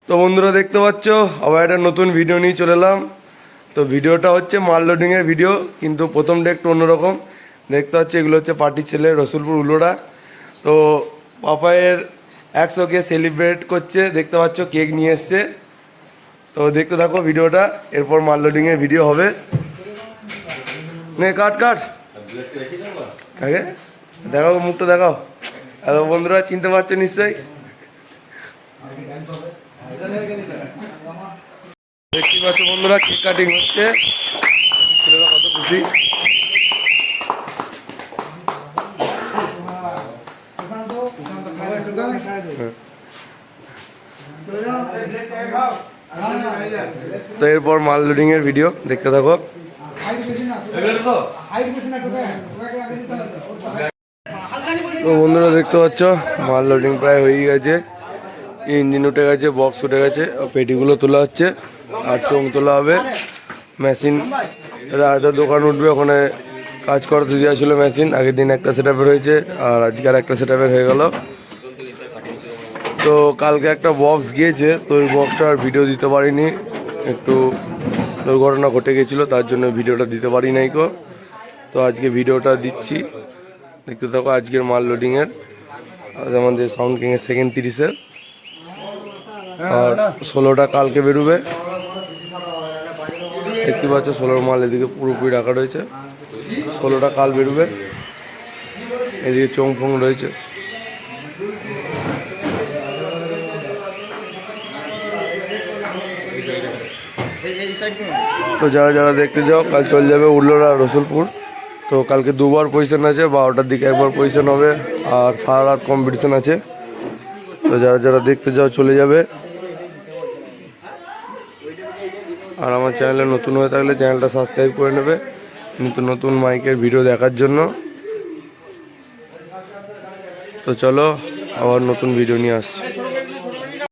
তো বন্ধুরা দেখতে পাচ্ছ আবার একটা নতুন ভিডিও নিয়ে চলে এলাম। তো ভিডিওটা হচ্ছে মাল লোডিংয়ের ভিডিও, কিন্তু প্রথমটা একটু অন্যরকম। দেখতে পাচ্ছ এগুলো হচ্ছে পার্টির ছেলে রসুলপুর উলোড়া। তো পাপায়ের 100কে সেলিব্রেট করছে, দেখতে পাচ্ছ কেক নিয়ে এসছে। তো দেখতে থাকো ভিডিওটা, এরপর মাল লোডিংয়ের ভিডিও হবে। নে কাট কাট আগে দেখাও, মুখটা দেখাও। এত বন্ধুরা চিনতে পারছো নিশ্চয়ই। দেখতে পাচ্ছ বন্ধুরা কেক কাটিং হচ্ছে, ছেলেরা কত খুশি। তো এরপর মাল লোডিং এর ভিডিও দেখতে থাকো। তো বন্ধুরা দেখতে পাচ্ছ মাল লোডিং প্রায় হয়ে গেছে, ইঞ্জিন উঠে গেছে, বক্স উঠে গেছে, পেটিগুলো তোলা হচ্ছে আর চোঙ তোলা হবে। মেশিন রায়দার দোকান উঠবে, ওখানে কাজ করতে দেওয়া ছিল মেশিন। আগের দিন একটা সেট আপের হয়েছে আর আজকে আর একটা সেট আপের হয়ে গেল। তো কালকে একটা বক্স গিয়েছে, তো ওই বক্সটা আর ভিডিও দিতে পারিনি, একটু দুর্ঘটনা ঘটে গেছিলো, তার জন্য ভিডিওটা দিতে পারি নাই কো। তো আজকে ভিডিওটা দিচ্ছি, দেখতে থাকো আজকের মাল লোডিংয়ের। আজ আমাদের সাউন্ড কিংয়ের সেকেন্ড 30-এর, আর 16টা কালকে বেরোবে। দেখতে পাচ্ছ 16 মাল এদিকে পুরোপুরি রাখা রয়েছে, 16টা কাল বেরোবে। এদিকে চোং ফোং রয়েছে। তো যারা যারা দেখতে যাও, কাল চলে যাবে উল্লোড়া রসুলপুর। তো কালকে দুবার পজিশন আছে, 12টার দিকে একবার পজিশন হবে আর সারা রাত কম্পিটিশন আছে। তো যারা যারা দেখতে যাও চলে যাবে। আর আমার চ্যানেলে নতুন হয়ে থাকলে চ্যানেলটা সাবস্ক্রাইব করে নেবে নতুন নতুন মাইকের ভিডিও দেখার জন্য। তো চলো আবার নতুন ভিডিও নিয়ে আসছি।